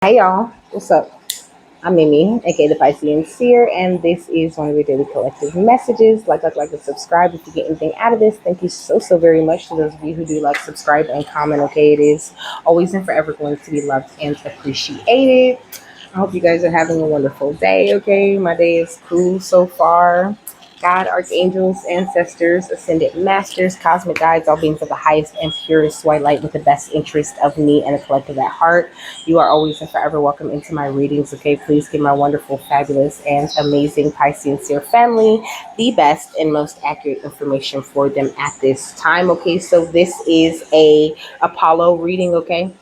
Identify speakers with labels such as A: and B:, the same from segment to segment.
A: Hey y'all, what's up? I'm Mimi, aka the Piscean Seer, and this is one of your daily collective messages. Like, and subscribe if you get anything out of this. Thank you so very much to those of you who do like, subscribe, and comment. Okay, it is always and forever going to be loved and appreciated. I hope you guys are having a wonderful day. Okay, my day is cool so far. God, archangels, ancestors, ascended masters, cosmic guides, all beings of the highest and purest white light with the best interest of me and the collective at heart. You are always and forever welcome into my readings. Okay, please give my wonderful, fabulous, and amazing Piscean Seer family the best and most accurate information for them at this time. Okay, so this is a Apollo reading. Okay,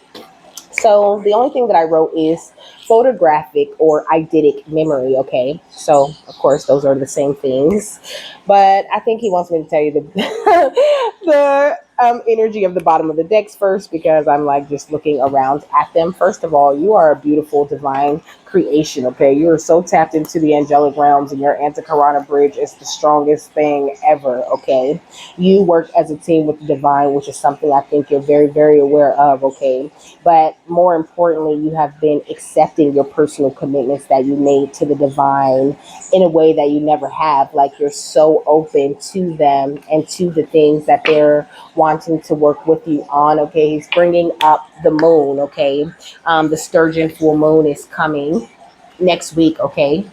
A: so the only thing that I wrote is photographic or eidetic memory. Okay, so of course those are the same things, but I think he wants me to tell you the the energy of the bottom of the decks first, because I'm like just looking around at them. First of all, you are a beautiful divine creation. Okay, you are so tapped into the angelic realms, and your Antakarana bridge is the strongest thing ever. Okay, you work as a team with the divine, which is something I think you're very aware of. Okay, but more importantly, you have been accepting your personal commitments that you made to the divine in a way that you never have. Like, you're so open to them and to the things that they're wanting to work with you on. Okay, he's bringing up the moon. Okay, the sturgeon full moon is coming next week. Okay,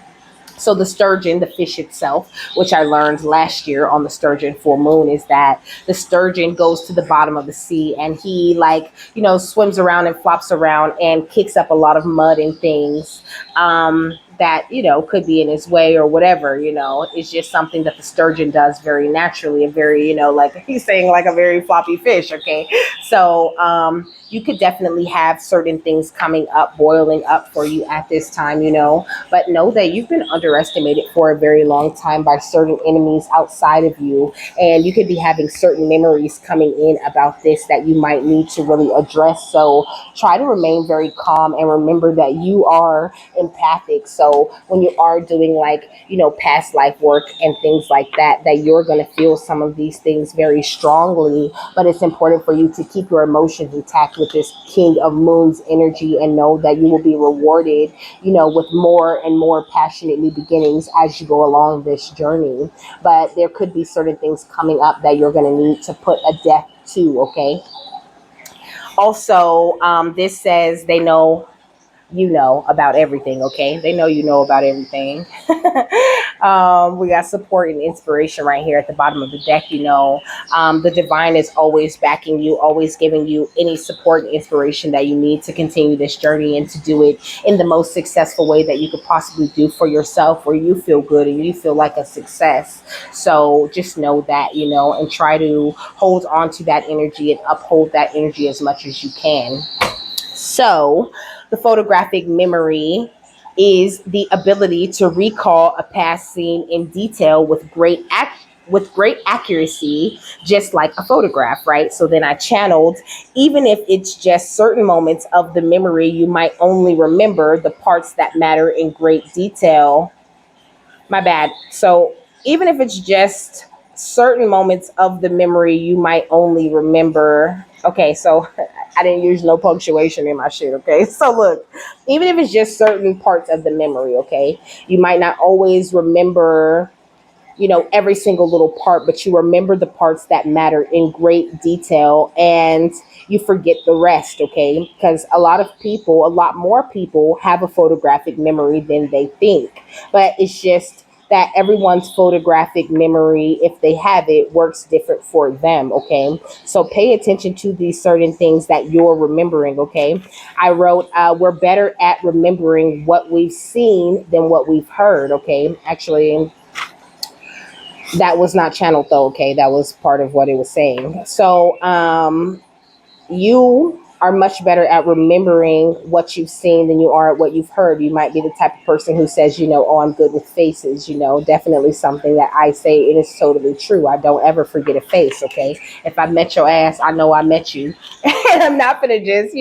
A: so the sturgeon, the fish itself, which I learned last year on the sturgeon full moon, is that the sturgeon goes to the bottom of the sea, and he, like, swims around and flops around and kicks up a lot of mud and things that could be in his way or whatever. It's just something that the sturgeon does very naturally, and very, like he's saying, like a very floppy fish. Okay, so you could definitely have certain things coming up, boiling up for you at this time. But know that you've been underestimated for a very long time by certain enemies outside of you, and you could be having certain memories coming in about this that you might need to really address. So try to remain very calm and remember that you are empathic. So when you are doing, like, past life work and things like that, that you're going to feel some of these things very strongly. But it's important for you to keep your emotions intact with this King of Moons energy, and know that you will be rewarded, with more and more passionate new beginnings as you go along this journey. But there could be certain things coming up that you're going to need to put a death to. Okay. Also, this says they know about everything. Okay, they know about everything. We got support and inspiration right here at the bottom of the deck. The divine is always backing you, always giving you any support and inspiration that you need to continue this journey and to do it in the most successful way that you could possibly do for yourself, where you feel good and you feel like a success. So just know that, and try to hold on to that energy and uphold that energy as much as you can. So, the photographic memory is the ability to recall a past scene in detail with great accuracy, just like a photograph, right? So then I channeled, even if it's just certain moments of the memory, you might only remember the parts that matter in great detail. My bad. So even if it's just certain moments of the memory, you might only remember. Okay, so I didn't use no punctuation in my shit. Okay, so look, even if it's just certain parts of the memory, okay, you might not always remember, every single little part, but you remember the parts that matter in great detail, and you forget the rest. Okay, because a lot more people have a photographic memory than they think, but it's just that everyone's photographic memory, if they have it, works different for them. Okay, so pay attention to these certain things that you're remembering. Okay, I wrote, we're better at remembering what we've seen than what we've heard. Okay, actually, that was not channeled though. Okay, that was part of what it was saying. So you are much better at remembering what you've seen than you are at what you've heard. You might be the type of person who says, oh, I'm good with faces. Definitely something that I say, it is totally true. I don't ever forget a face. Okay, if I met your ass, I know I met you. And I'm not gonna just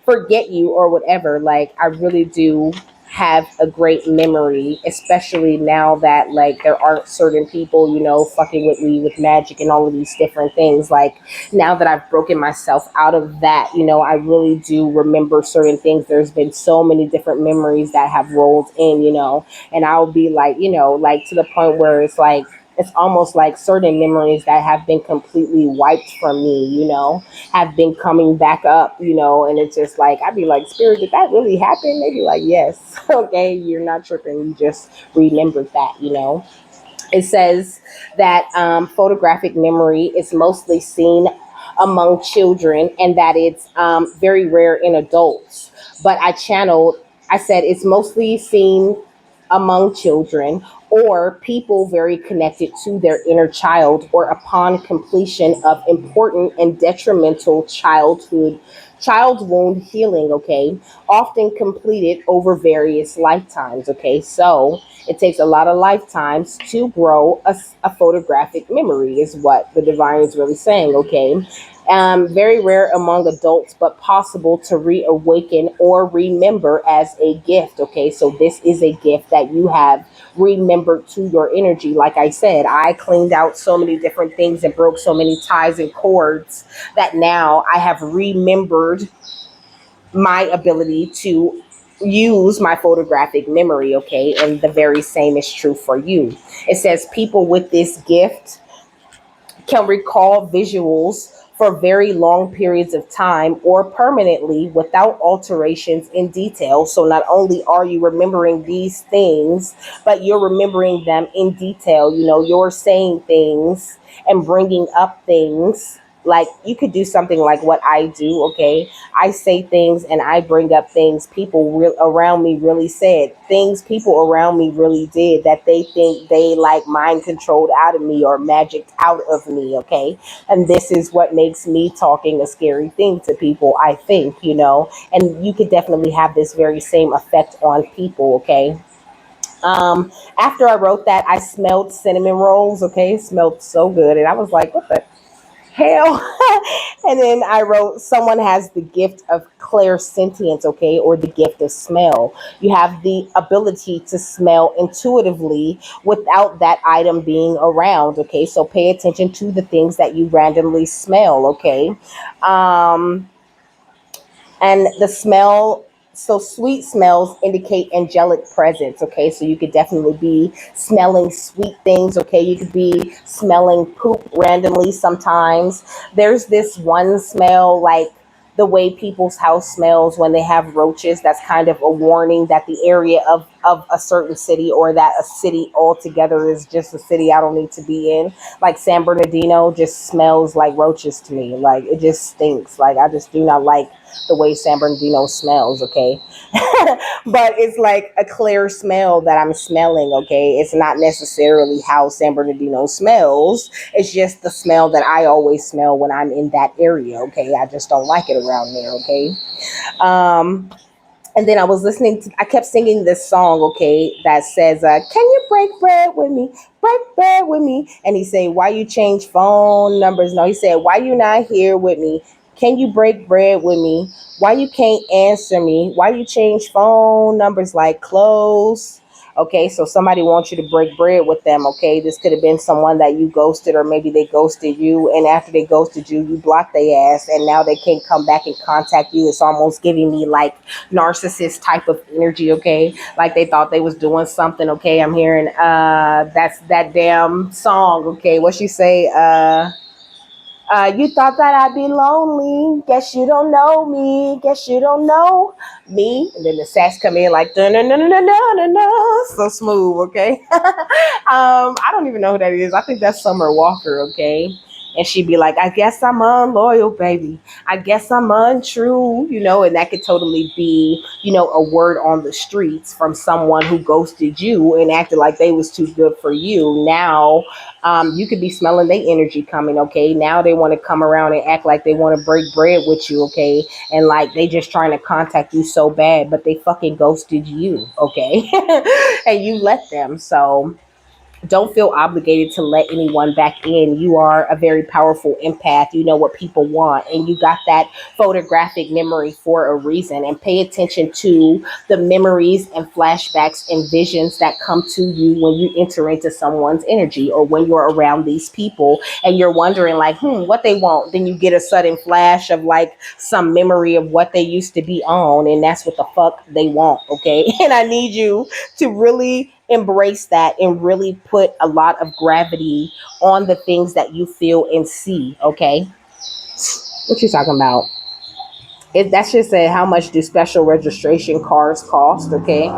A: forget you or whatever. Like, I really do have a great memory, especially now that like there aren't certain people, fucking with me with magic and all of these different things. Like now that I've broken myself out of that, I really do remember certain things. There's been so many different memories that have rolled in, and I'll be like, like to the point where it's almost like certain memories that have been completely wiped from me, have been coming back up, and it's just like, I'd be like, Spirit, did that really happen? They'd be like, yes. Okay, you're not tripping. You just remembered that. It says that photographic memory is mostly seen among children and that it's very rare in adults. But I said it's mostly seen among children or people very connected to their inner child or upon completion of important and detrimental child wound healing, okay, often completed over various lifetimes, okay. So it takes a lot of lifetimes to grow a photographic memory, is what the divine is really saying, okay. Very rare among adults, but possible to reawaken or remember as a gift, okay. So this is a gift that you have remembered to your energy. Like I said, I cleaned out so many different things and broke so many ties and cords that now I have remembered my ability to use my photographic memory, okay? And the very same is true for you. It says people with this gift can recall visuals for very long periods of time or permanently without alterations in detail. So not only are you remembering these things, but you're remembering them in detail. You're saying things and bringing up things. Like you could do something like what I do, okay? I say things and I bring up things around me really said, things people around me really did that they think they like mind controlled out of me or magicked out of me, okay? And this is what makes me talking a scary thing to people, I think, and you could definitely have this very same effect on people, okay? After I wrote that, I smelled cinnamon rolls, okay? It smelled so good. And I was like, what the hell? And then I wrote, someone has the gift of clairsentience, okay, or the gift of smell. You have the ability to smell intuitively without that item being around, okay. So pay attention to the things that you randomly smell, okay. Um, and the smell, so sweet smells indicate angelic presence, okay. So you could definitely be smelling sweet things, okay. You could be smelling poop randomly sometimes. There's this one smell, like the way people's house smells when they have roaches. That's kind of a warning that the area of a certain city, or that a city altogether is just a city I don't need to be in. Like San Bernardino just smells like roaches to me. Like it just stinks. Like I just do not like the way San Bernardino smells, okay? But it's like a clear smell that I'm smelling, okay? It's not necessarily how San Bernardino smells. It's just the smell that I always smell when I'm in that area, okay? I just don't like it around there, okay? Um, and then I kept singing this song, okay, that says, can you break bread with me? Break bread with me. And he said, why you change phone numbers? No, he said, why you not here with me? Can you break bread with me? Why you can't answer me? Why you change phone numbers like clothes? Okay, so somebody wants you to break bread with them. Okay, this could have been someone that you ghosted, or maybe they ghosted you, and after they ghosted you, you blocked their ass, and now they can't come back and contact you. It's almost giving me like narcissist type of energy. Okay, like they thought they was doing something. Okay, I'm hearing that's that damn song. Okay, what she say? You thought that I'd be lonely. Guess you don't know me. Guess you don't know me. And then the sax come in like no no no no no no no, so smooth. Okay. I don't even know who that is. I think that's Summer Walker. Okay. And she'd be like, I guess I'm unloyal, baby. I guess I'm untrue, and that could totally be, a word on the streets from someone who ghosted you and acted like they was too good for you. Now, you could be smelling their energy coming, okay? Now they want to come around and act like they want to break bread with you, okay? And like they just trying to contact you so bad, but they fucking ghosted you, okay? And you let them. So Don't feel obligated to let anyone back in. You are a very powerful empath. You know what people want, and you got that photographic memory for a reason. And pay attention to the memories and flashbacks and visions that come to you when you enter into someone's energy or when you're around these people and you're wondering, like, what they want. Then you get a sudden flash of like some memory of what they used to be on, and that's what the fuck they want. Okay. And I need you to really embrace that and really put a lot of gravity on the things that you feel and see. Okay. What you talking about? That's just a how much do special registration cars cost? Okay.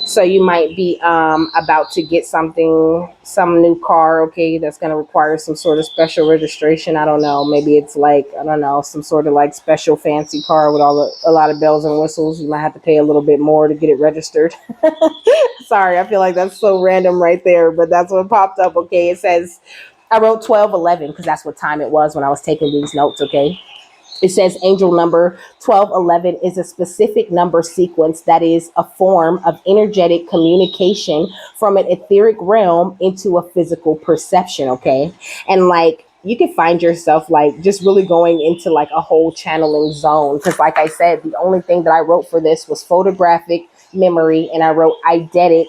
A: So you might be about to get some new car, okay, that's going to require some sort of special registration. I don't know. Maybe it's like, I don't know, some sort of like special fancy car with a lot of bells and whistles. You might have to pay a little bit more to get it registered. Sorry, I feel like that's so random right there, but that's what popped up. Okay, it says I wrote 1211 because that's what time it was when I was taking these notes. Okay, it says angel number 1211 is a specific number sequence that is a form of energetic communication from an etheric realm into a physical perception. Okay. And like, you can find yourself like just really going into like a whole channeling zone. Cause like I said, the only thing that I wrote for this was photographic memory, and I wrote eidetic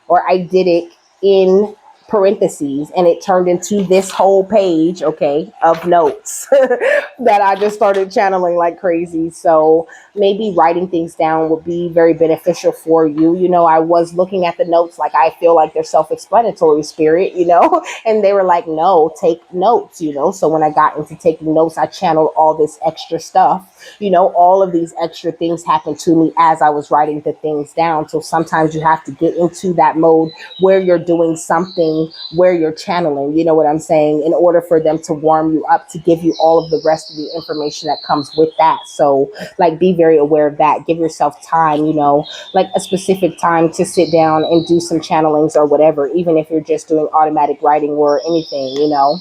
A: or eidetic in parentheses, and it turned into this whole page, okay, of notes that I just started channeling like crazy. So maybe writing things down would be very beneficial for you. You know, I was looking at the notes like I feel like they're self-explanatory, spirit, you know, and they were like, no, take notes, you know. So when I got into taking notes, I channeled all this extra stuff. You know, all of these extra things happened to me as I was writing the things down. So sometimes you have to get into that mode where you're doing something, where you're channeling, you know what I'm saying, in order for them to warm you up to give you all of the rest of the information that comes with that. So like, be very aware of that. Give yourself time, you know, like a specific time to sit down and do some channelings or whatever, even if you're just doing automatic writing or anything, you know.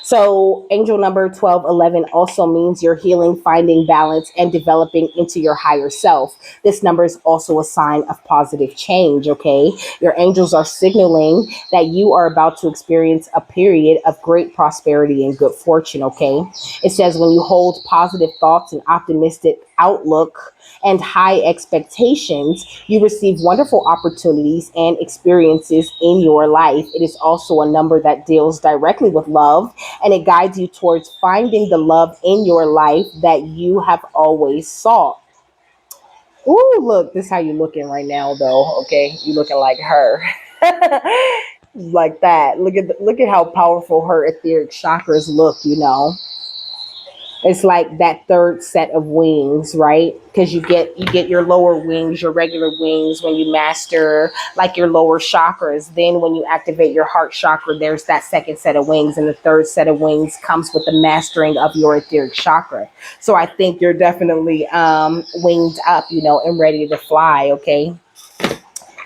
A: So angel number 1211 also means you're healing, finding balance, and developing into your higher self. This number is also a sign of positive change, okay? Your angels are signaling that you are about to experience a period of great prosperity and good fortune, okay? It says when you hold positive thoughts and optimistic outlook and high expectations, you receive wonderful opportunities and experiences in your life. It is also a number that deals directly with love, and it guides you towards finding the love in your life that you have always sought. Ooh, look, this is how you looking right now, though. Okay, you looking like her, like that. Look at how powerful her etheric chakras look. You know, it's like that third set of wings, right? Because you get your lower wings, your regular wings, when you master like your lower chakras. Then when you activate your heart chakra, there's that second set of wings, and the third set of wings comes with the mastering of your etheric chakra. So I think you're definitely winged up, you know, and ready to fly. Okay.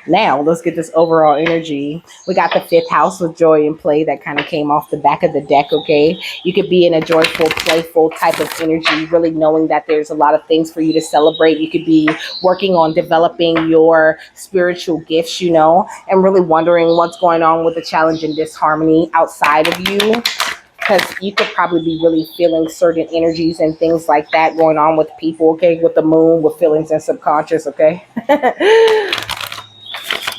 A: Now, let's get this overall energy. We got the fifth house with joy and play that kind of came off the back of the deck, okay? You could be in a joyful, playful type of energy, really knowing that there's a lot of things for you to celebrate. You could be working on developing your spiritual gifts, you know, and really wondering what's going on with the challenge and disharmony outside of you. Because you could probably be really feeling certain energies and things like that going on with people, okay? With the moon, with feelings and subconscious, okay?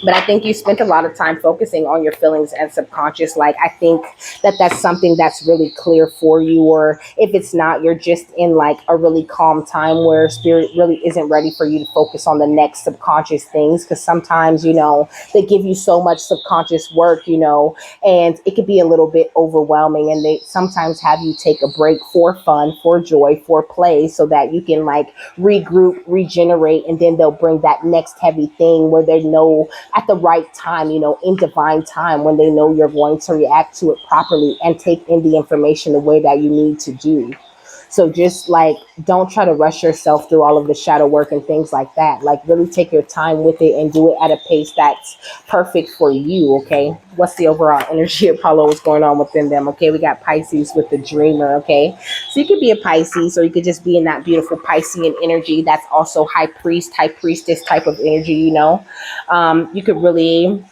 A: But I think you spent a lot of time focusing on your feelings and subconscious. Like, I think that that's something that's really clear for you. Or if it's not, you're just in like a really calm time where spirit really isn't ready for you to focus on the next subconscious things. Because sometimes, you know, they give you so much subconscious work, you know, and it could be a little bit overwhelming. And they sometimes have you take a break for fun, for joy, for play, so that you can like regroup, regenerate, and then they'll bring that next heavy thing where they know at the right time, you know, in divine time, when they know you're going to react to it properly and take in the information the way that you need to do. So just like, don't try to rush yourself through all of the shadow work and things like that. Like, really take your time with it and do it at a pace that's perfect for you. Okay. What's the overall energy, Apollo? What's going on within them? Okay. We got Pisces with the dreamer. Okay. So you could be a Pisces, or you could just be in that beautiful Piscean energy. That's also high priest, high priestess type of energy, you know. You could really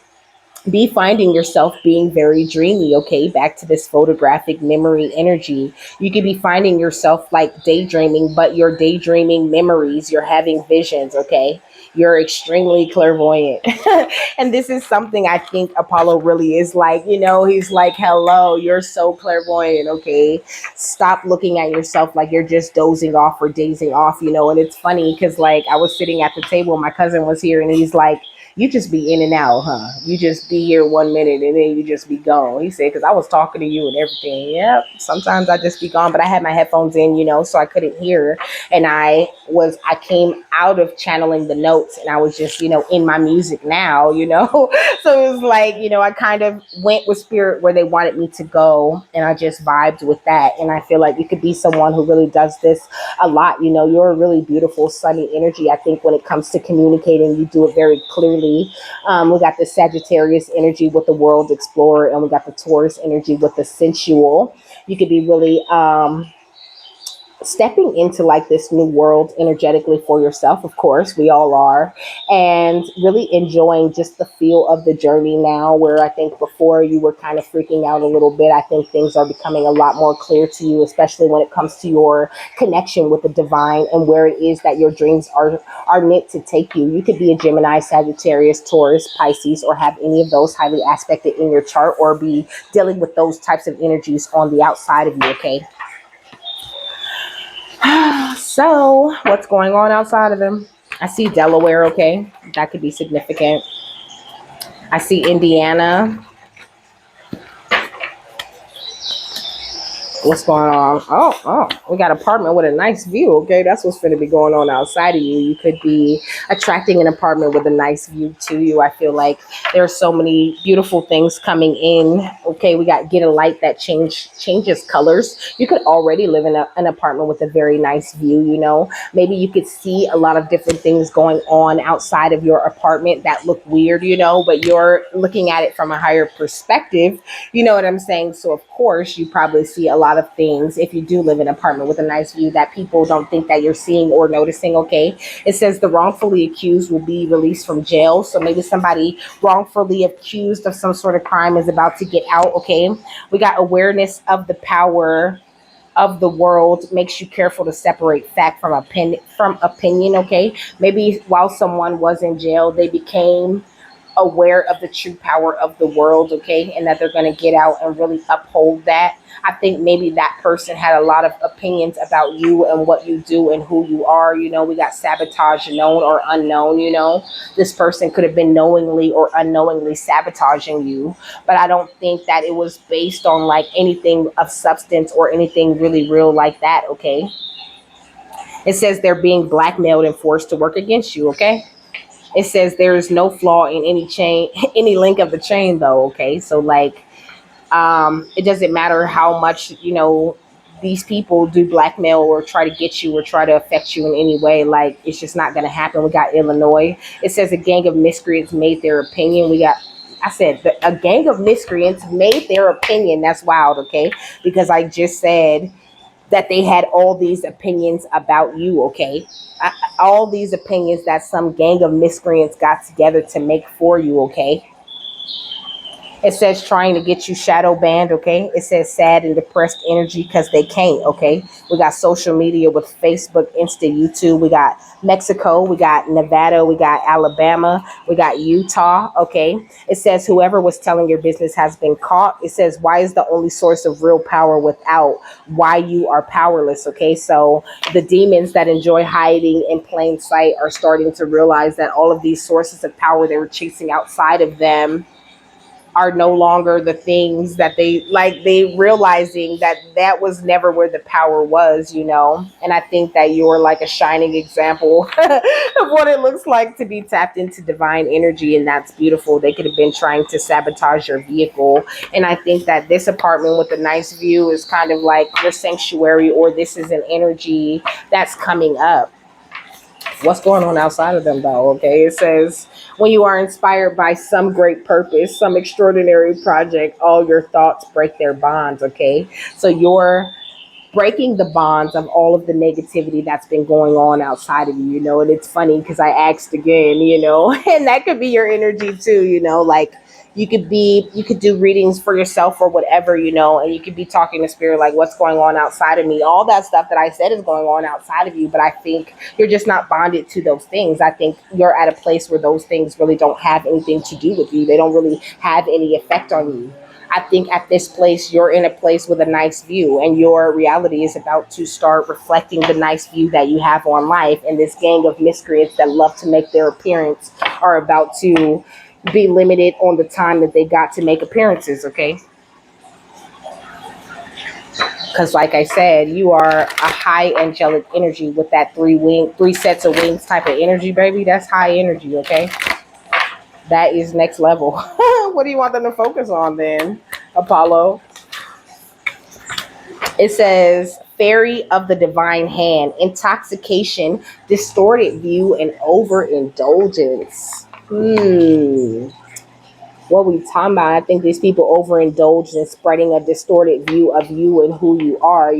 A: be finding yourself being very dreamy, okay? Back to this photographic memory energy. You could be finding yourself like daydreaming, but you're daydreaming memories, you're having visions, okay? You're extremely clairvoyant. And this is something I think Apollo really is like, he's like, hello, you're so clairvoyant, okay? Stop looking at yourself like you're just dozing off or dazing off, and it's funny because, like, I was sitting at the table, my cousin was here, and he's like, you just be in and out, huh? You just be here 1 minute and then you just be gone. He said, because I was talking to you and everything. Yep. Sometimes I just be gone, but I had my headphones in, so I couldn't hear. And I came out of channeling the notes and I was just, in my music now, So it was like, I kind of went with spirit where they wanted me to go and I just vibed with that. And I feel like you could be someone who really does this a lot. You're a really beautiful, sunny energy. I think when it comes to communicating, you do it very clearly. We got the Sagittarius energy with the world explorer, and we got the Taurus energy with the sensual. You could be really stepping into like this new world energetically for yourself. Of course we all are, and really enjoying just the feel of the journey now, where I think before you were kind of freaking out a little bit. I think things are becoming a lot more clear to you, especially when it comes to your connection with the divine and where it is that your dreams are meant to take you. You could be a Gemini, Sagittarius, Taurus, Pisces, or have any of those highly aspected in your chart, or be dealing with those types of energies on the outside of you, okay? So, what's going on outside of them? I see Delaware, okay? That could be significant. I see Indiana. What's going on? Oh, we got an apartment with a nice view. Okay, that's what's going to be going on outside of you. You could be attracting an apartment with a nice view to you. I feel like there are so many beautiful things coming in. Okay, we got get a light that changes colors. You could already live in an apartment with a very nice view. Maybe you could see a lot of different things going on outside of your apartment that look weird. But you're looking at it from a higher perspective. You know what I'm saying? So of course you probably see a lot of things if you do live in an apartment with a nice view that people don't think that you're seeing or noticing, okay? It says the wrongfully accused will be released from jail. So maybe somebody wrongfully accused of some sort of crime is about to get out, okay? We got awareness of the power of the world makes you careful to separate fact from opinion, okay? Maybe while someone was in jail, they became aware of the true power of the world, okay, and that they're going to get out and really uphold that. I think maybe that person had a lot of opinions about you and what you do and who you are. We got sabotage, known or unknown. This person could have been knowingly or unknowingly sabotaging you, but I don't think that it was based on like anything of substance or anything really real like that, okay? It says they're being blackmailed and forced to work against you, okay? It says there is no flaw in any chain, any link of the chain, though. Okay, so like, it doesn't matter how much these people do blackmail or try to get you or try to affect you in any way. Like, it's just not going to happen. We got Illinois. It says a gang of miscreants made their opinion. I said a gang of miscreants made their opinion. That's wild. Okay, because I just said that they had all these opinions about you, okay? All these opinions that some gang of miscreants got together to make for you, okay? It says trying to get you shadow banned, okay? It says sad and depressed energy because they can't, okay? We got social media with Facebook, Insta, YouTube. We got Mexico. We got Nevada. We got Alabama. We got Utah, okay? It says whoever was telling your business has been caught. It says why is the only source of real power without why you are powerless, okay? So the demons that enjoy hiding in plain sight are starting to realize that all of these sources of power they were chasing outside of them are no longer the things that they realizing that that was never where the power was. And I think that you're like a shining example of what it looks like to be tapped into divine energy, and that's beautiful. They could have been trying to sabotage your vehicle, and I think that this apartment with a nice view is kind of like your sanctuary, or this is an energy that's coming up. What's going on outside of them, though? Okay, it says when you are inspired by some great purpose, some extraordinary project, all your thoughts break their bonds, okay? So you're breaking the bonds of all of the negativity that's been going on outside of you, and it's funny because I asked again, and that could be your energy too, like You could do readings for yourself or whatever, and you could be talking to spirit like, what's going on outside of me? All that stuff that I said is going on outside of you, but I think you're just not bonded to those things. I think you're at a place where those things really don't have anything to do with you. They don't really have any effect on you. I think at this place, you're in a place with a nice view, and your reality is about to start reflecting the nice view that you have on life. And this gang of miscreants that love to make their appearance are about to be limited on the time that they got to make appearances, okay? Because, like I said, you are a high angelic energy with that three sets of wings type of energy, baby. That's high energy, okay? That is next level. What do you want them to focus on then, Apollo? It says, Fairy of the Divine Hand, intoxication, distorted view, and overindulgence. What we talking about? I think these people overindulge in spreading a distorted view of you and who you are.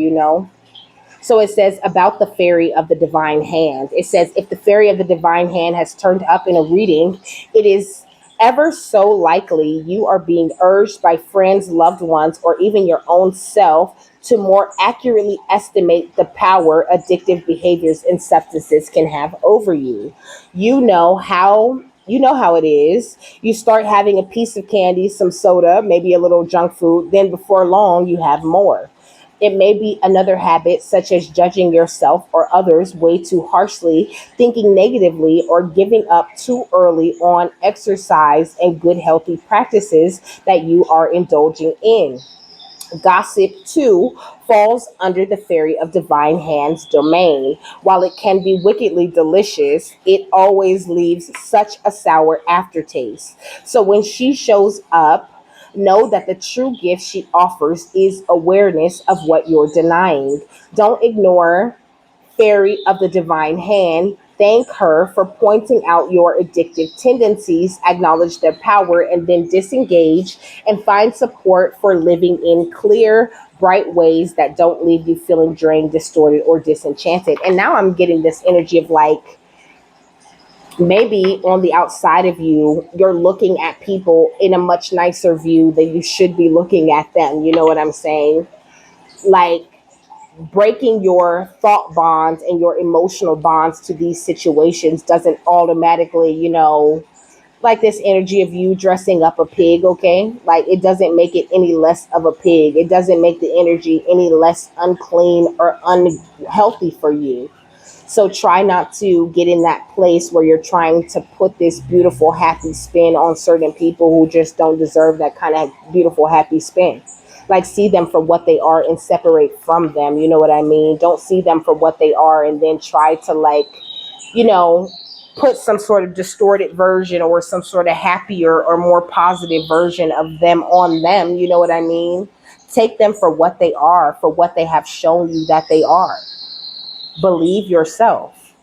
A: So it says about the fairy of the divine hand. It says, if the fairy of the divine hand has turned up in a reading, it is ever so likely you are being urged by friends, loved ones, or even your own self to more accurately estimate the power addictive behaviors and substances can have over you. You know how it is. You start having a piece of candy, some soda, maybe a little junk food, then before long you have more. It may be another habit, such as judging yourself or others way too harshly, thinking negatively, or giving up too early on exercise and good healthy practices that you are indulging in. Gossip, too, falls under the fairy of divine hands domain. While it can be wickedly delicious, it always leaves such a sour aftertaste. So when she shows up, know that the true gift she offers is awareness of what you're denying. Don't ignore fairy of the divine hand. Thank her for pointing out your addictive tendencies, acknowledge their power, and then disengage and find support for living in clear, bright ways that don't leave you feeling drained, distorted, or disenchanted. And now I'm getting this energy of like, maybe on the outside of you, you're looking at people in a much nicer view than you should be looking at them. You know what I'm saying? Like, breaking your thought bonds and your emotional bonds to these situations doesn't automatically, like this energy of you dressing up a pig, okay? Like, it doesn't make it any less of a pig. It doesn't make the energy any less unclean or unhealthy for you. So try not to get in that place where you're trying to put this beautiful, happy spin on certain people who just don't deserve that kind of beautiful, happy spin. Like, see them for what they are and separate from them. You know what I mean? Don't see them for what they are and then try to, like, you know, put some sort of distorted version or some sort of happier or more positive version of them on them. You know what I mean? Take them for what they are, for what they have shown you that they are. Believe yourself.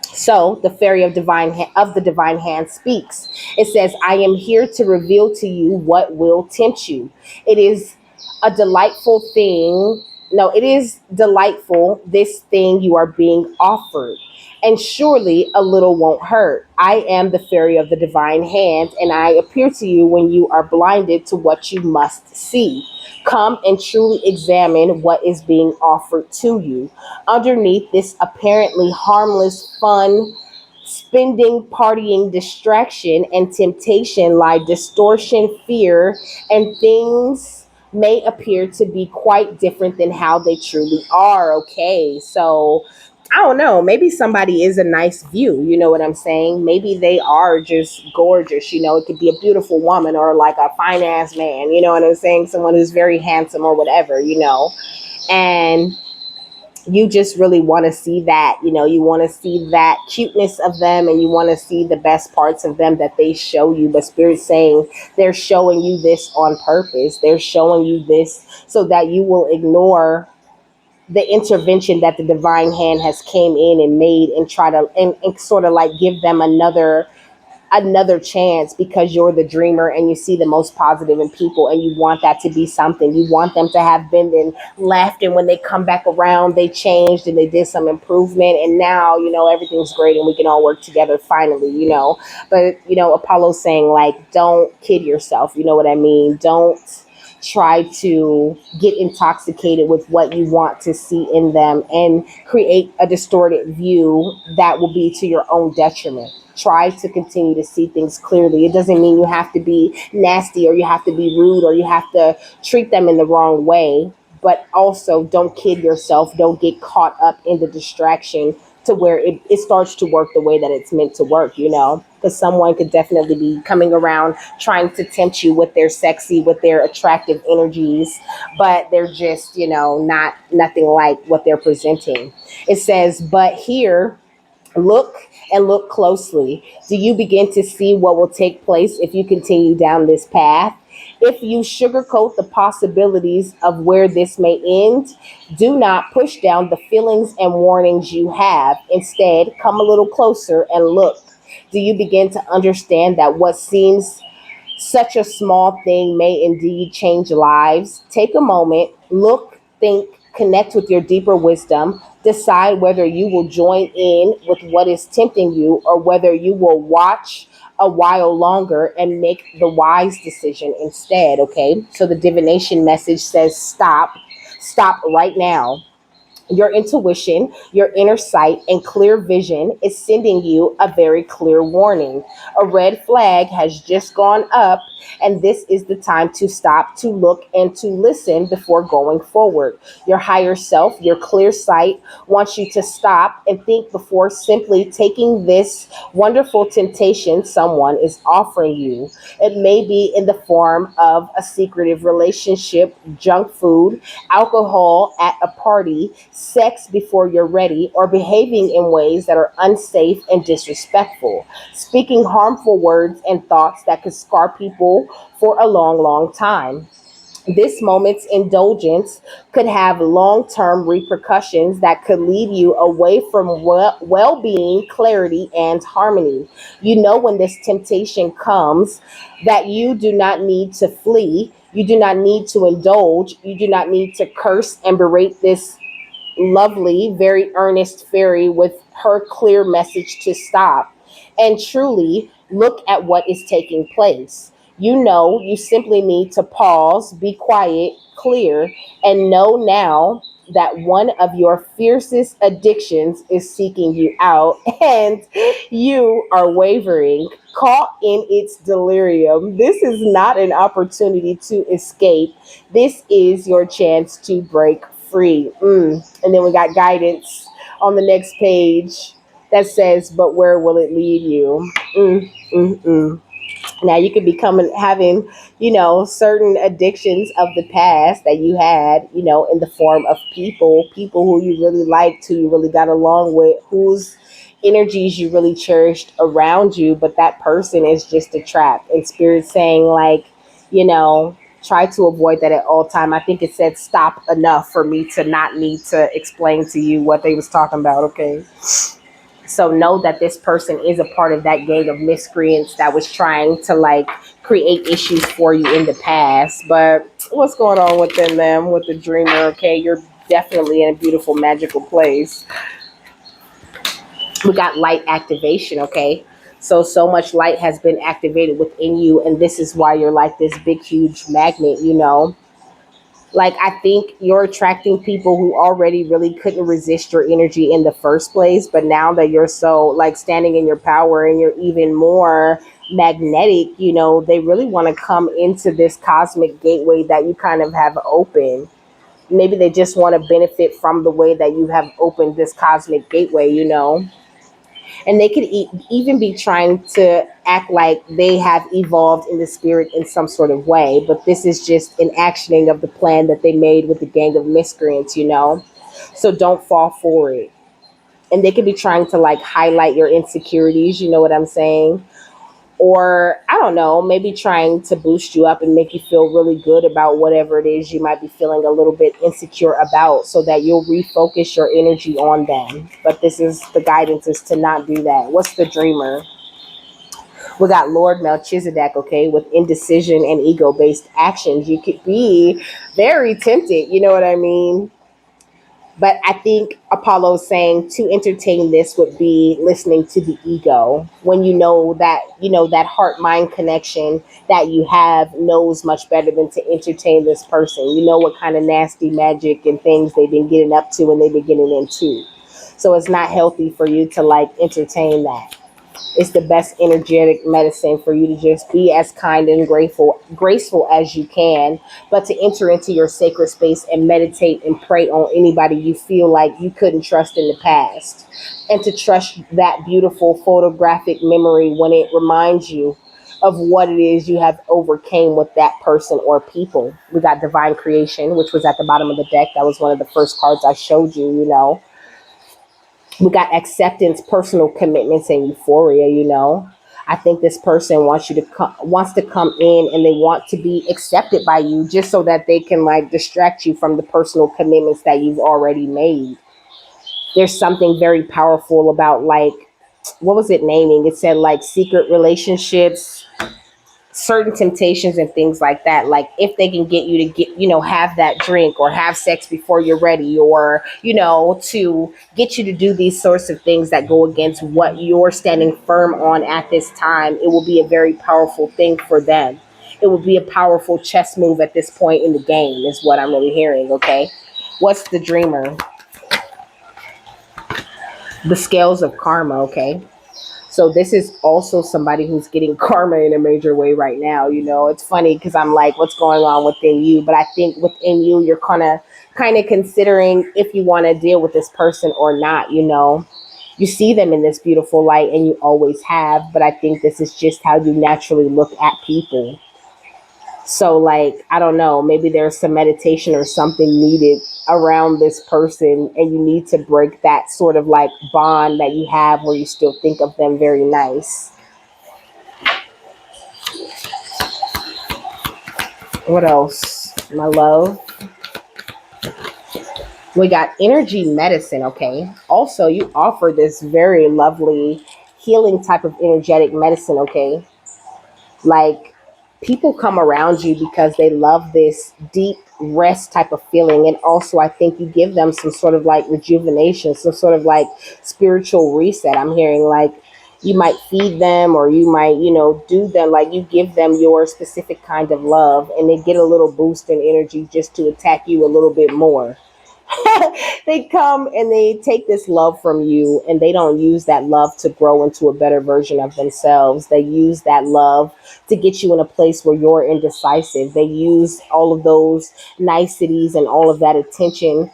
A: So the fairy of the divine hand speaks. It says, I am here to reveal to you what will tempt you. It is a delightful thing. No, it is delightful, this thing you are being offered. And surely a little won't hurt. I am the fairy of the divine hand, and I appear to you when you are blinded to what you must see. Come and truly examine what is being offered to you. Underneath this apparently harmless, fun, spending, partying, distraction, and temptation lie distortion, fear, and things may appear to be quite different than how they truly are. Okay, so I don't know. Maybe somebody is a nice view. You know what I'm saying? Maybe they are just gorgeous. It could be a beautiful woman or like a fine ass man. You know what I'm saying? Someone who's very handsome or whatever. And you just really want to see that. You want to see that cuteness of them, and you want to see the best parts of them that they show you. But Spirit's saying they're showing you this on purpose. They're showing you this so that you will ignore the intervention that the divine hand has came in and made, and try to and sort of like give them another another chance because you're the dreamer and you see the most positive in people and you want that to be something. You want them to have been and left, and when they come back around, they changed and they did some improvement, and now, everything's great and we can all work together finally. But, Apollo's saying, like, don't kid yourself. You know what I mean? Don't try to get intoxicated with what you want to see in them and create a distorted view that will be to your own detriment. Try to continue to see things clearly. It doesn't mean you have to be nasty or you have to be rude or you have to treat them in the wrong way, but also don't kid yourself. Don't get caught up in the distraction to where it starts to work the way that it's meant to work. Because someone could definitely be coming around trying to tempt you with their sexy, with their attractive energies, but they're just, not nothing like what they're presenting. It says, but here, look and look closely. Do you begin to see what will take place if you continue down this path? If you sugarcoat the possibilities of where this may end, do not push down the feelings and warnings you have. Instead, come a little closer and look. Do you begin to understand that what seems such a small thing may indeed change lives? Take a moment, look, think, connect with your deeper wisdom. Decide whether you will join in with what is tempting you or whether you will watch a while longer and make the wise decision instead. Okay. So the divination message says stop. Stop right now. Your intuition, your inner sight, and clear vision is sending you a very clear warning. A red flag has just gone up, and this is the time to stop, to look, and to listen before going forward. Your higher self, your clear sight, wants you to stop and think before simply taking this wonderful temptation someone is offering you. It may be in the form of a secretive relationship, junk food, alcohol at a party, sex before you're ready, or behaving in ways that are unsafe and disrespectful, speaking harmful words and thoughts that could scar people for a long, long time. This moment's indulgence could have long term repercussions that could lead you away from well being, clarity, and harmony. You know, when this temptation comes, that you do not need to flee, you do not need to indulge, you do not need to curse and berate this lovely, very earnest fairy with her clear message to stop and truly look at what is taking place. You simply need to pause, be quiet, clear, and know now that one of your fiercest addictions is seeking you out and you are wavering, caught in its delirium. This is not an opportunity to escape. This is your chance to break free. And then we got guidance on the next page that says, but where will it lead you? Now you could be coming having, certain addictions of the past that you had, in the form of people who you really liked, who you really got along with, whose energies you really cherished around you, but that person is just a trap. And spirit saying, like, try to avoid that at all time. I think it said stop enough for me to not need to explain to you what they was talking about. Okay. So know that this person is a part of that gang of miscreants that was trying to, like, create issues for you in the past. But what's going on within them with the dreamer? Okay, you're definitely in a beautiful, magical place. We got light activation. Okay, so much light has been activated within you, and this is why you're like this big, huge magnet. Like, I think you're attracting people who already really couldn't resist your energy in the first place, but now that you're so, like, standing in your power and you're even more magnetic, they really want to come into this cosmic gateway that you kind of have open. Maybe they just want to benefit from the way that you have opened this cosmic gateway. And they could even be trying to act like they have evolved in the spirit in some sort of way, but this is just an actioning of the plan that they made with the gang of miscreants. So don't fall for it. And they could be trying to, like, highlight your insecurities, you know what I'm saying? Or, I don't know, maybe trying to boost you up and make you feel really good about whatever it is you might be feeling a little bit insecure about, so that you'll refocus your energy on them. But this is the guidance, is to not do that. What's the dreamer? We got Lord Melchizedek, okay, with indecision and ego-based actions. You could be very tempted, you know what I mean? But I think Apollo's saying to entertain this would be listening to the ego. When that heart mind connection that you have knows much better than to entertain this person. You know what kind of nasty magic and things they've been getting up to and they've been getting into. So it's not healthy for you to like entertain that. It's the best energetic medicine for you to just be as kind and graceful as you can, but to enter into your sacred space and meditate and pray on anybody you feel like you couldn't trust in the past. And to trust that beautiful photographic memory when it reminds you of what it is you have overcame with that person or people. We got divine creation, which was at the bottom of the deck. That was one of the first cards I showed you, we got acceptance, personal commitments, and euphoria. I think this person wants to come in and they want to be accepted by you just so that they can like distract you from the personal commitments that you've already made. There's something very powerful about like, what was it naming? It said like secret relationships, certain temptations and things like that. Like if they can get you to have that drink or have sex before you're ready, or to get you to do these sorts of things that go against what you're standing firm on at this time, it will be a very powerful thing for them. It will be a powerful chess move at this point in the game is what I'm really hearing. Okay, what's the dreamer? The scales of karma. Okay, so this is also somebody who's getting karma in a major way right now. It's funny because I'm like, what's going on within you? But I think within you, you're kind of considering if you want to deal with this person or not. You see them in this beautiful light, and you always have. But I think this is just how you naturally look at people. So, like, I don't know, maybe there's some meditation or something needed around this person, and you need to break that sort of like bond that you have where you still think of them very nice. What else? My love. We got energy medicine, okay? Also, you offer this very lovely healing type of energetic medicine, okay? Like people come around you because they love this deep rest type of feeling. And also, I think you give them some sort of like rejuvenation, some sort of like spiritual reset. I'm hearing like you might feed them or you might, do them like you give them your specific kind of love and they get a little boost in energy just to attack you a little bit more. They come and they take this love from you and they don't use that love to grow into a better version of themselves. They use that love to get you in a place where you're indecisive. They use all of those niceties and all of that attention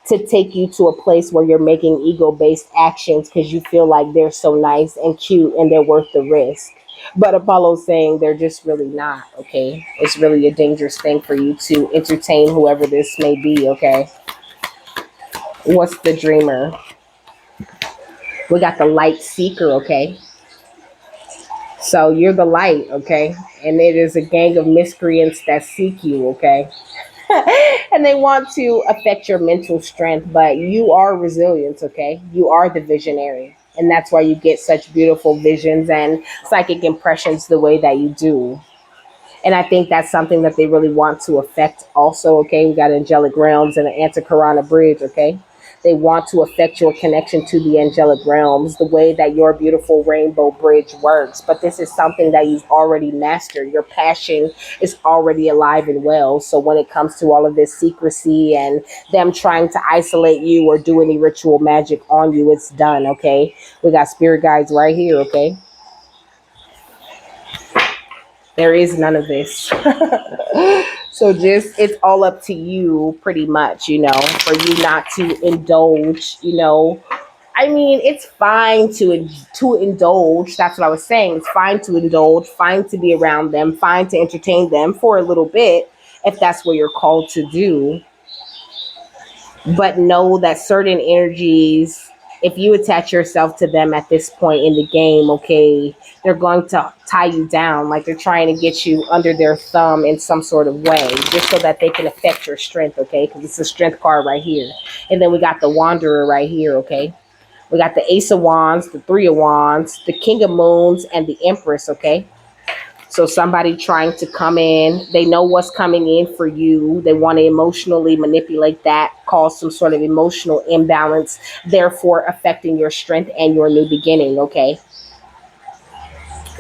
A: to take you to a place where you're making ego based actions because you feel like they're so nice and cute and they're worth the risk. But Apollo's saying they're just really not, okay? It's really a dangerous thing for you to entertain whoever this may be, okay? What's the dreamer? We got the light seeker, okay? So you're the light, okay? And it is a gang of miscreants that seek you, okay? And they want to affect your mental strength, but you are resilient, okay? You are the visionary. And that's why you get such beautiful visions and psychic impressions the way that you do. And I think that's something that they really want to affect also, okay? We got angelic realms and an antikarana bridge, okay? They want to affect your connection to the angelic realms, the way that your beautiful rainbow bridge works. But this is something that you've already mastered. Your passion is already alive and well. So when it comes to all of this secrecy and them trying to isolate you or do any ritual magic on you, it's done, okay? We got spirit guides right here, okay? There is none of this. So just it's all up to you pretty much, for you not to indulge. I mean, it's fine to indulge. That's what I was saying. It's fine to indulge, fine to be around them, fine to entertain them for a little bit if that's what you're called to do. But know that certain energies, if you attach yourself to them at this point in the game, okay, they're going to tie you down. Like they're trying to get you under their thumb in some sort of way, just so that they can affect your strength, okay? Because it's a strength card right here. And then we got the wanderer right here, okay? We got the Ace of Wands, the Three of Wands, the King of Moons, and the Empress, okay? So somebody trying to come in, they know what's coming in for you. They want to emotionally manipulate that, cause some sort of emotional imbalance, therefore affecting your strength and your new beginning, okay?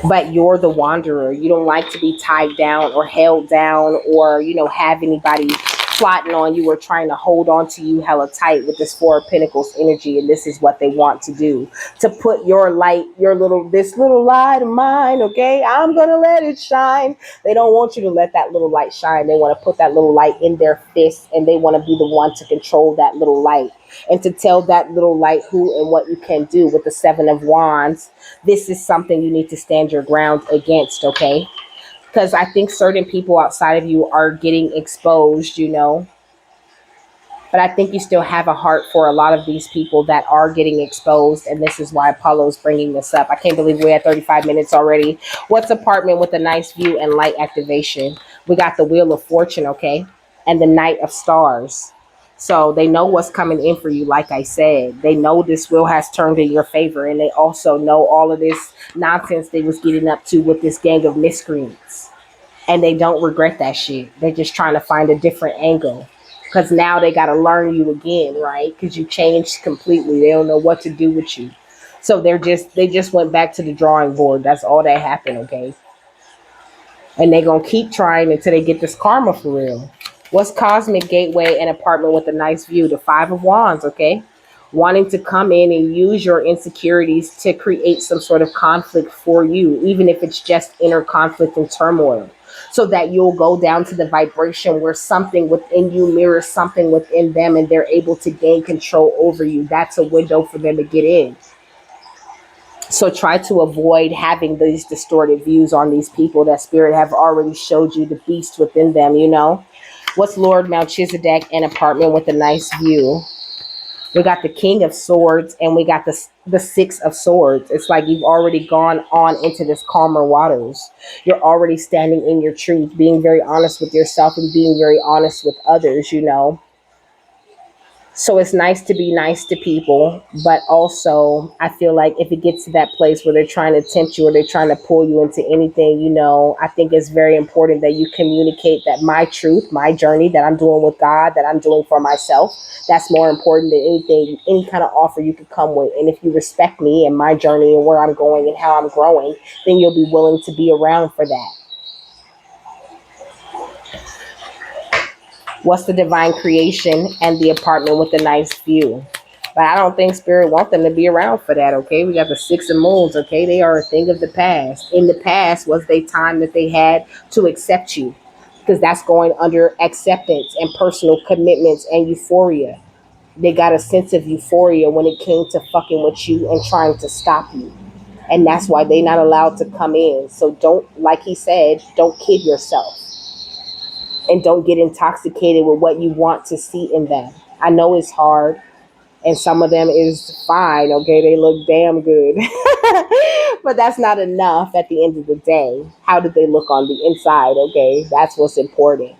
A: But you're the wanderer. You don't like to be tied down or held down or, have anybody plotting on you or trying to hold on to you hella tight with this Four of Pentacles energy. And this is what they want to do, to put your light, this little light of mine, okay? I'm going to let it shine. They don't want you to let that little light shine. They want to put that little light in their fist and they want to be the one to control that little light and to tell that little light who and what you can do. With the Seven of Wands, this is something you need to stand your ground against, okay? Because I think certain people outside of you are getting exposed, but I think you still have a heart for a lot of these people that are getting exposed, and this is why Apollo's bringing this up. I can't believe we're at 35 minutes already. What's apartment with a nice view and light activation? We got the Wheel of Fortune, okay, and the Knight of Stars. So they know what's coming in for you. Like I said, they know this wheel has turned in your favor, and they also know all of this nonsense they was getting up to with this gang of miscreants, and they don't regret that shit. They're just trying to find a different angle because now they got to learn you again, right? Because you changed completely. They don't know what to do with you, so they just went back to the drawing board. That's all that happened, okay? And they're gonna keep trying until they get this karma for real. What's cosmic gateway and apartment with a nice view? The Five of Wands, okay? Wanting to come in and use your insecurities to create some sort of conflict for you, even if it's just inner conflict and turmoil, so that you'll go down to the vibration where something within you mirrors something within them and they're able to gain control over you. That's a window for them to get in. So try to avoid having these distorted views on these people that spirit have already showed you the beast within them. What's Lord Melchizedek and apartment with a nice view? We got the King of Swords and we got the Six of Swords. It's like you've already gone on into this calmer waters. You're already standing in your truth, being very honest with yourself and being very honest with others. So it's nice to be nice to people, but also I feel like if it gets to that place where they're trying to tempt you or they're trying to pull you into anything, I think it's very important that you communicate that my truth, my journey that I'm doing with God, that I'm doing for myself, that's more important than anything, any kind of offer you could come with. And if you respect me and my journey and where I'm going and how I'm growing, then you'll be willing to be around for that. What's the divine creation and the apartment with a nice view? But I don't think spirit want them to be around for that, okay? We got the Six of Moons, okay? They are a thing of the past. In the past was the time that they had to accept you, because that's going under acceptance and personal commitments and euphoria. They got a sense of euphoria when it came to fucking with you and trying to stop you. And that's why they not allowed to come in. So don't, like he said, don't kid yourself. And don't get intoxicated with what you want to see in them. I know it's hard, and some of them is fine, okay? They look damn good. But that's not enough at the end of the day. How did they look on the inside, okay? That's what's important.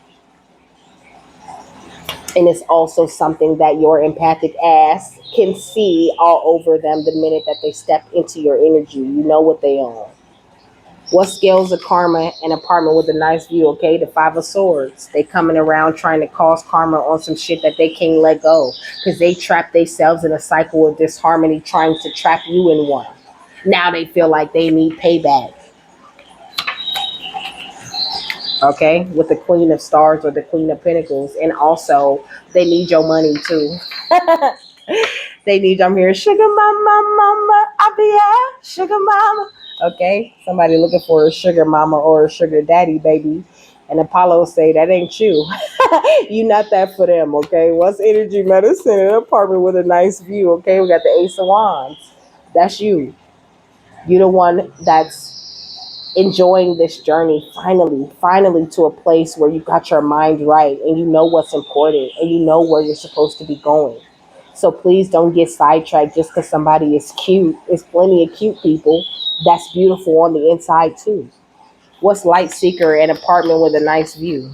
A: And it's also something that your empathic ass can see all over them the minute that they step into your energy. You know what they own. What scales of karma? An apartment with a nice view, okay? The Five of Swords. They coming around trying to cause karma on some shit that they can't let go, because they trap themselves in a cycle of disharmony trying to trap you in one. Now they feel like they need payback. Okay? With the Queen of Stars or the Queen of Pentacles. And also, they need your money too. They need, I'm here, sugar mama, I be out, sugar mama. Okay, somebody looking for a sugar mama or a sugar daddy, baby. And Apollo say that ain't you. You not that for them, okay? What's energy medicine in an apartment with a nice view, okay? We got the Ace of Wands. That's you. You the one that's enjoying this journey finally to a place where you got your mind right and you know what's important and you know where you're supposed to be going. So please don't get sidetracked just because somebody is cute. There's plenty of cute people that's beautiful on the inside too. What's light seeker? An apartment with a nice view.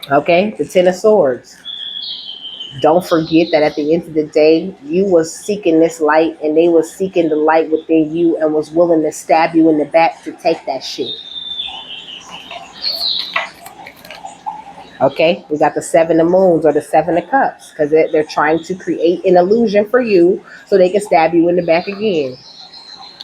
A: Okay, the Ten of Swords. Don't forget that at the end of the day, you was seeking this light and they was seeking the light within you and was willing to stab you in the back to take that shit. Okay, we got the seven of moons or the seven of cups because they're trying to create an illusion for you so they can stab you in the back again.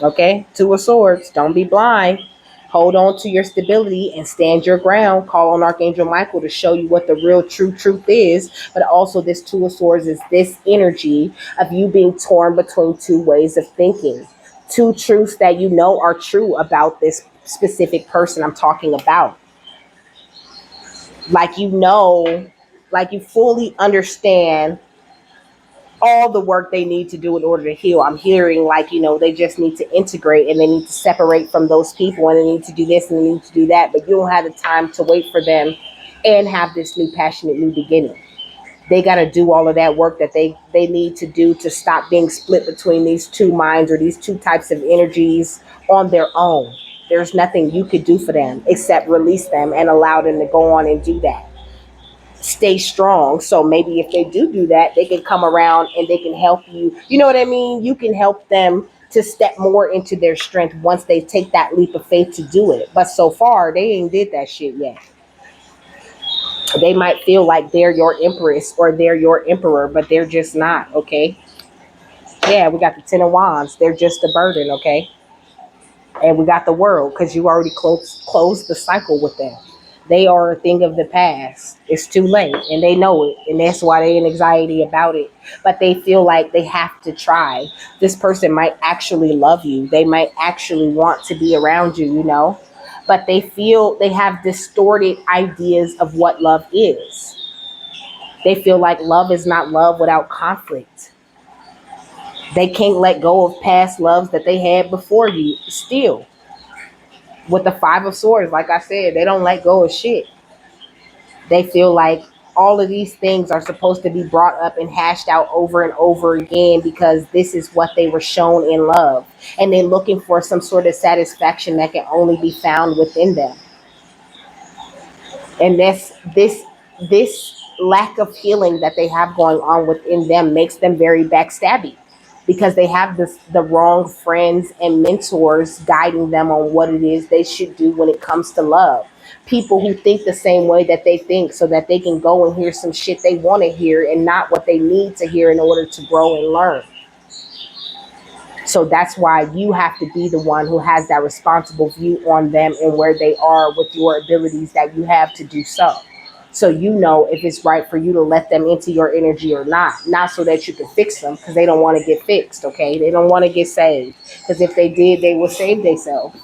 A: Okay, two of swords, don't be blind. Hold on to your stability and stand your ground. Call on Archangel Michael to show you what the real true truth is. But also, this two of swords is this energy of you being torn between two ways of thinking. Two truths that you know are true about this specific person I'm talking about. Like you know, like you fully understand all the work they need to do in order to heal. I'm hearing like, they just need to integrate and they need to separate from those people and they need to do this and they need to do that, but you don't have the time to wait for them and have this new passionate new beginning. They got to do all of that work that they need to do to stop being split between these two minds or these two types of energies on their own. There's nothing you could do for them except release them and allow them to go on and do that. Stay strong. So maybe if they do that, they can come around and they can help you. You know what I mean? You can help them to step more into their strength once they take that leap of faith to do it. But so far, they ain't did that shit yet. They might feel like they're your empress or they're your emperor, but they're just not, okay? Yeah, we got the Ten of Wands. They're just a burden, okay? And we got the World because you already closed the cycle with them. They are a thing of the past. It's too late and they know it. And that's why they're in anxiety about it. But they feel like they have to try. This person might actually love you. They might actually want to be around you, But they feel they have distorted ideas of what love is. They feel like love is not love without conflict. They can't let go of past loves that they had before you still. With the Five of Swords, like I said, they don't let go of shit. They feel like all of these things are supposed to be brought up and hashed out over and over again because this is what they were shown in love. And they're looking for some sort of satisfaction that can only be found within them. And this lack of healing that they have going on within them makes them very backstabby because they have the wrong friends and mentors guiding them on what it is they should do when it comes to love. People who think the same way that they think so that they can go and hear some shit they want to hear and not what they need to hear in order to grow and learn. So that's why you have to be the one who has that responsible view on them and where they are with your abilities that you have to do so. So you know if it's right for you to let them into your energy or not. Not so that you can fix them because they don't want to get fixed, okay? They don't want to get saved. Because if they did, they would save themselves.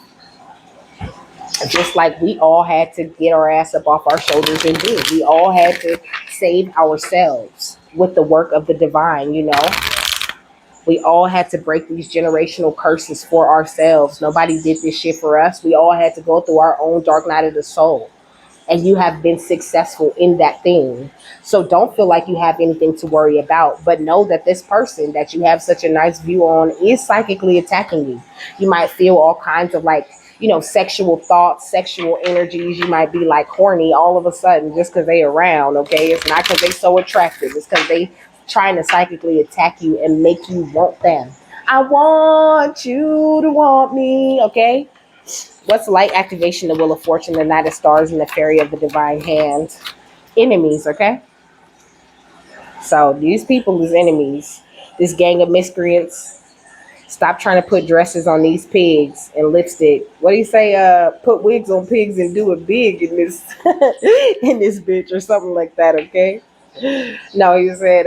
A: Just like we all had to get our ass up off our shoulders and do. We all had to save ourselves with the work of the divine. We all had to break these generational curses for ourselves. Nobody did this shit for us. We all had to go through our own dark night of the soul. And you have been successful in that thing. So don't feel like you have anything to worry about, but know that this person that you have such a nice view on is psychically attacking you. You might feel all kinds of sexual thoughts, sexual energies. You might be like horny all of a sudden just because they around, okay? It's not because they so attractive. It's because they trying to psychically attack you and make you want them. I want you to want me, okay? What's light activation, the Wheel of Fortune, the Knight of Stars, and the Fairy of the Divine Hand? Enemies, okay? So these people is enemies. This gang of miscreants. Stop trying to put dresses on these pigs and lipstick. What do you say? Put wigs on pigs and do it big in this in this bitch or something like that, okay? No, he said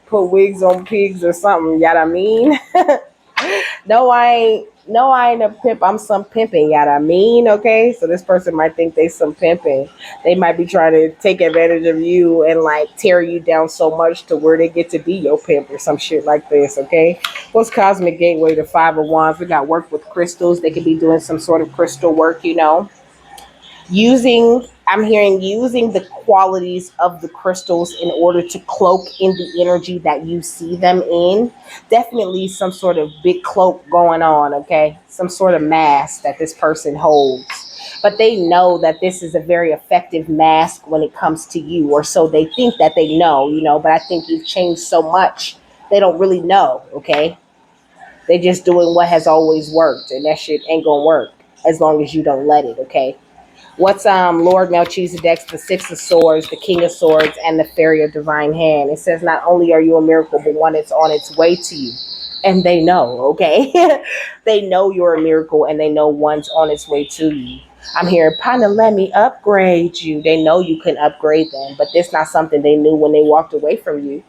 A: put wigs on pigs or something. You know what I mean? No, I ain't. No, I ain't a pimp. I'm some pimping. You know what I mean? Okay, so this person might think they some pimping. They might be trying to take advantage of you and like tear you down so much to where they get to be your pimp or some shit like this. Okay, what's Cosmic Gateway? The Five of Wands. We got work with crystals. They could be doing some sort of crystal work. I'm hearing using the qualities of the crystals in order to cloak in the energy that you see them in. Definitely some sort of big cloak going on, okay? Some sort of mask that this person holds. But they know that this is a very effective mask when it comes to you, or so they think that they know, but I think you've changed so much, they don't really know, okay? They just doing what has always worked, and that shit ain't gonna work as long as you don't let it, okay? What's Lord Melchizedek's the Six of Swords, the King of Swords, and the Fairy of Divine Hand? It says not only are you a miracle, but one that's on its way to you. And they know, okay? They know you're a miracle, and they know one's on its way to you. I'm here, partner, let me upgrade you. They know you can upgrade them, but that's not something they knew when they walked away from you.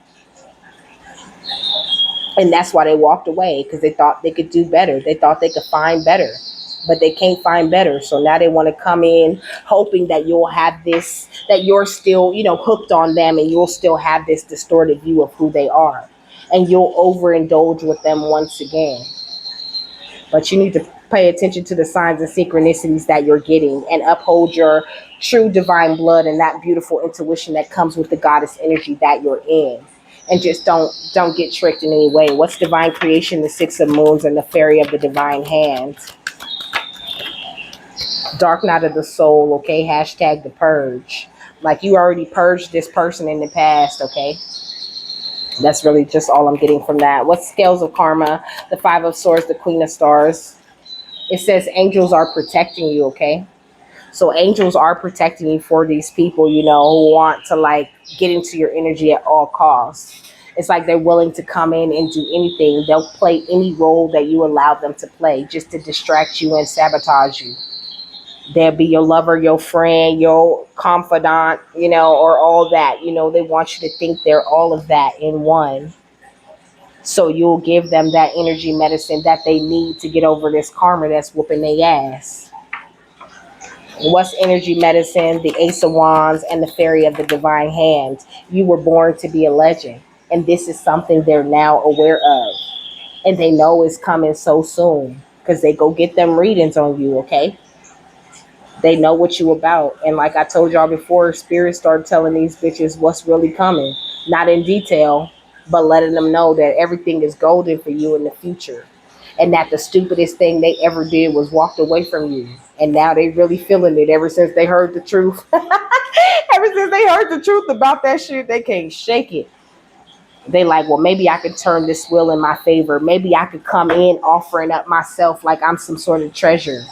A: And that's why they walked away, because they thought they could do better. They thought they could find better, but they can't find better. So now they want to come in hoping that you'll have this, that you're still, hooked on them, and you'll still have this distorted view of who they are. And you'll overindulge with them once again. But you need to pay attention to the signs and synchronicities that you're getting, and uphold your true divine blood and that beautiful intuition that comes with the goddess energy that you're in. And just don't get tricked in any way. What's divine creation? The Six of Moons and the Fairy of the Divine Hand. Dark night of the soul, okay? Hashtag the purge. Like, you already purged this person in the past, okay? That's really just all I'm getting from that. What's scales of karma? The Five of Swords, the Queen of Stars. It says angels are protecting you, okay? So angels are protecting you for these people, who want to like get into your energy at all costs. It's like they're willing to come in and do anything. They'll play any role that you allow them to play just to distract you and sabotage you. They'll be your lover, your friend, your confidant, or all that. They want you to think they're all of that in one. So you'll give them that energy medicine that they need to get over this karma that's whooping their ass. What's energy medicine? The Ace of Wands and the Fairy of the Divine Hand. You were born to be a legend. And this is something they're now aware of. And they know it's coming so soon, because they go get them readings on you, okay? They know what you about. And like I told y'all before, Spirit started telling these bitches what's really coming. Not in detail, but letting them know that everything is golden for you in the future. And that the stupidest thing they ever did was walked away from you. And now they really feeling it ever since they heard the truth. Ever since they heard the truth about that shit, they can't shake it. They like, well, maybe I could turn this wheel in my favor. Maybe I could come in offering up myself like I'm some sort of treasure.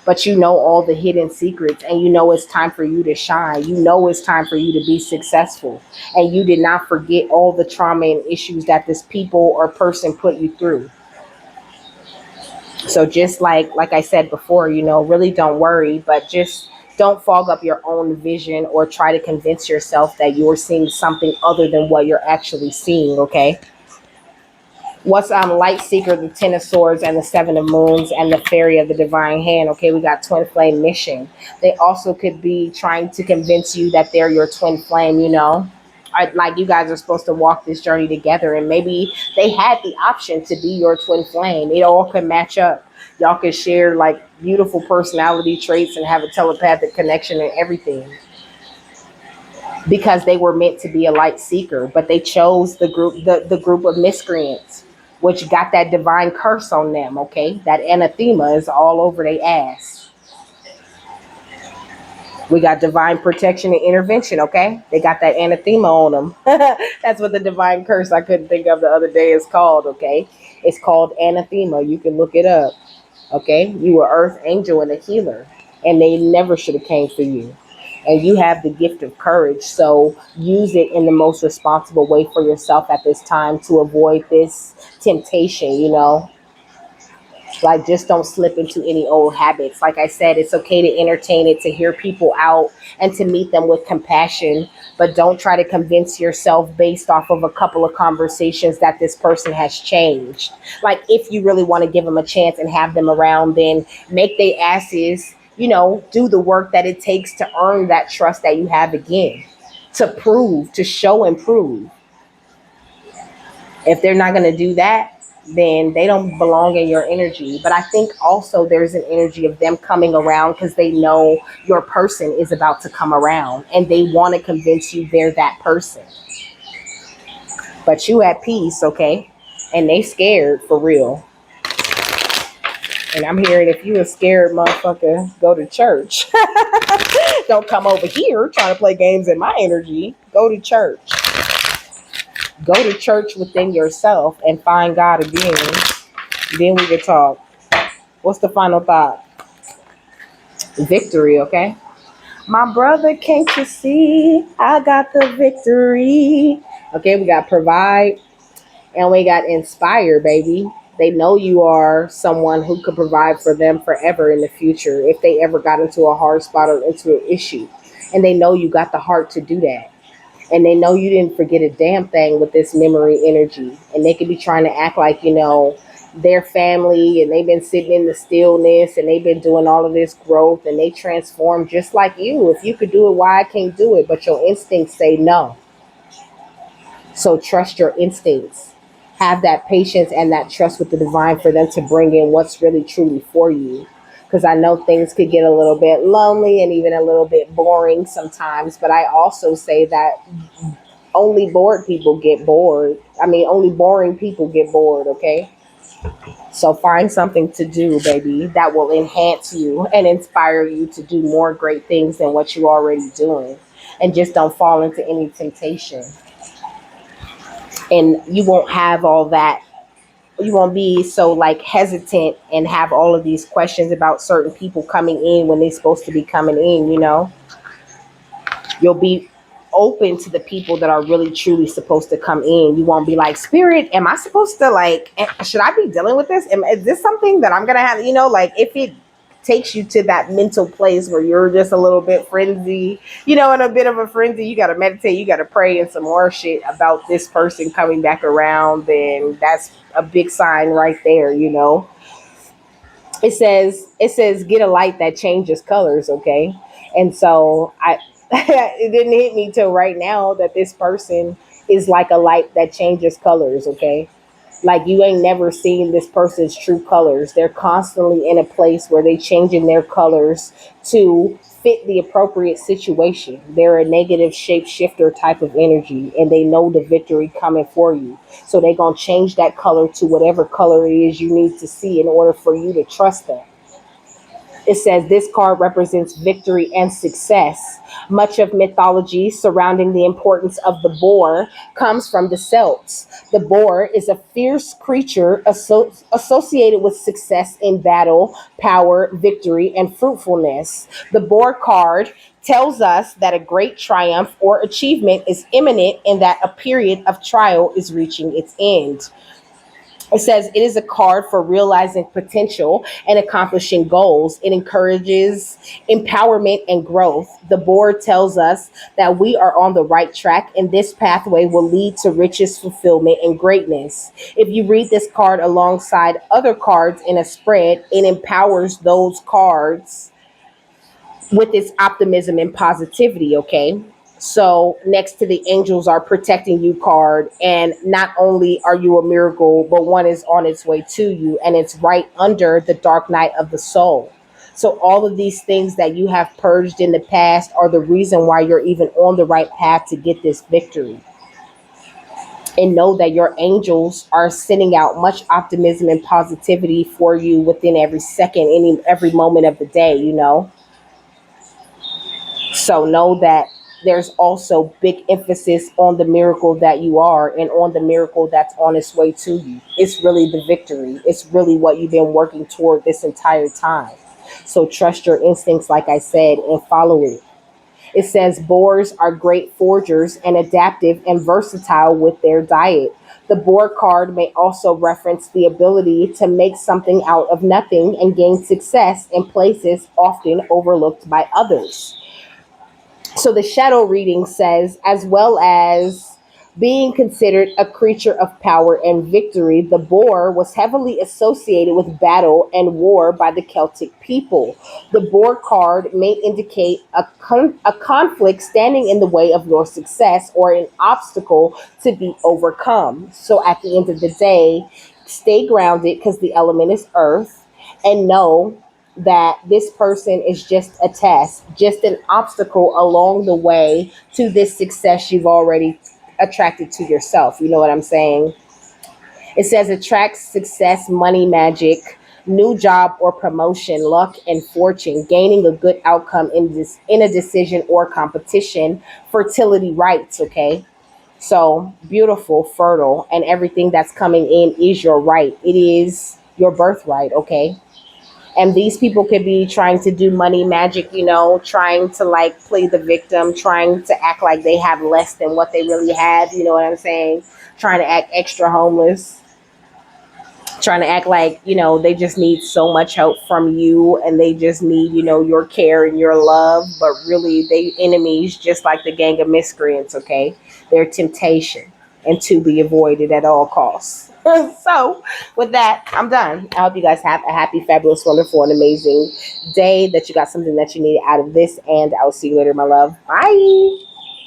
A: But you know all the hidden secrets, and you know it's time for you to shine. You know it's time for you to be successful. And you did not forget all the trauma and issues that this people or person put you through. So just like I said before, really don't worry, but just don't fog up your own vision or try to convince yourself that you're seeing something other than what you're actually seeing, okay? What's Light Seeker, the Ten of Swords, and the Seven of Moons, and the Fairy of the Divine Hand? Okay, we got Twin Flame Mission. They also could be trying to convince you that they're your twin flame, like you guys are supposed to walk this journey together, and maybe they had the option to be your twin flame. It all can match up. Y'all can share like beautiful personality traits and have a telepathic connection and everything, because they were meant to be a light seeker, but they chose the group of miscreants, which got that divine curse on them, okay? That anathema is all over their ass. We got divine protection and intervention, okay? They got that anathema on them. That's what the divine curse I couldn't think of the other day is called, okay? It's called anathema. You can look it up, okay? You were earth angel and a healer, and they never should have came for you. And you have the gift of courage, so use it in the most responsible way for yourself at this time to avoid this temptation, Like, just don't slip into any old habits. Like I said, it's okay to entertain it, to hear people out, and to meet them with compassion, but don't try to convince yourself based off of a couple of conversations that this person has changed. Like, if you really want to give them a chance and have them around, then make their asses do the work that it takes to earn that trust that you have again, to prove, to show and prove. If they're not going to do that, then they don't belong in your energy. But I think also there's an energy of them coming around because they know your person is about to come around, and they want to convince you they're that person. But you at peace, okay? And they scared for real. And I'm hearing if you a scared motherfucker, go to church. Don't come over here trying to play games in my energy. Go to church. Go to church within yourself and find God again. Then we can talk. What's the final thought? Victory, okay? My brother, can't you see? I got the victory. Okay, we got provide and we got inspire, baby. They know you are someone who could provide for them forever in the future if they ever got into a hard spot or into an issue. And they know you got the heart to do that. And they know you didn't forget a damn thing with this memory energy. And they could be trying to act like, their family and they've been sitting in the stillness and they've been doing all of this growth and they transform just like you. If you could do it, why I can't do it? But your instincts say no. So trust your instincts. Have that patience and that trust with the divine for them to bring in what's really truly for you. Because I know things could get a little bit lonely and even a little bit boring sometimes. But I also say that only bored people get bored. I mean, only boring people get bored, okay? So find something to do, baby, that will enhance you and inspire you to do more great things than what you're already doing. And just don't fall into any temptation. And you won't have all that. You won't be so like hesitant and have all of these questions about certain people coming in when they're supposed to be coming in. You'll be open to the people that are really truly supposed to come in. You won't be like, Spirit, am I supposed to should I be dealing with this? Is this something that I'm gonna have? Like if it takes you to that mental place where you're just a little bit frenzy, in a bit of a frenzy, you gotta meditate, you gotta pray and some more shit about this person coming back around, then that's a big sign right there. It says get a light that changes colors, okay? And so I it didn't hit me till right now that this person is like a light that changes colors, okay? Like you ain't never seen this person's true colors. They're constantly in a place where they changing their colors to fit the appropriate situation. They're a negative shapeshifter type of energy and they know the victory coming for you. So they gonna change that color to whatever color it is you need to see in order for you to trust them. It says this card represents victory and success. Much of mythology surrounding the importance of the boar comes from the Celts. The boar is a fierce creature associated with success in battle, power, victory, and fruitfulness. The boar card tells us that a great triumph or achievement is imminent and that a period of trial is reaching its end. It says it is a card for realizing potential and accomplishing goals. It encourages empowerment and growth. The board tells us that we are on the right track and this pathway will lead to riches, fulfillment, and greatness. If you read this card alongside other cards in a spread, it empowers those cards with its optimism and positivity, okay? So next to the angels are protecting you card, and not only are you a miracle, but one is on its way to you, and it's right under the dark night of the soul. So all of these things that you have purged in the past are the reason why you're even on the right path to get this victory. And know that your angels are sending out much optimism and positivity for you within every second, every moment of the day. So know that there's also big emphasis on the miracle that you are and on the miracle that's on its way to you. It's really the victory. It's really what you've been working toward this entire time. So trust your instincts, like I said, and follow it. It says boars are great foragers and adaptive and versatile with their diet. The boar card may also reference the ability to make something out of nothing and gain success in places often overlooked by others. So the shadow reading says, as well as being considered a creature of power and victory, the boar was heavily associated with battle and war by the Celtic people. The boar card may indicate a conflict standing in the way of your success or an obstacle to be overcome. So at the end of the day, stay grounded because the element is earth, and know that this person is just a test, just an obstacle along the way to this success you've already attracted to yourself. You know what I'm saying? It says attracts success, money, magic. new job or promotion, luck and fortune, gaining a good outcome in a decision or competition, fertility rights, okay? So beautiful, fertile, and everything that's coming in is your right. It is your birthright, okay? And these people could be trying to do money magic, trying to like play the victim, trying to act like they have less than what they really have, you know what I'm saying? Trying to act extra homeless, trying to act like, they just need so much help from you and they just need, your care and your love, but really they enemies just like the gang of miscreants, okay? They're temptation and to be avoided at all costs. So, with that, I'm done. I hope you guys have a happy, fabulous, wonderful, and amazing day, that you got something that you need out of this, and I'll see you later, my love. Bye.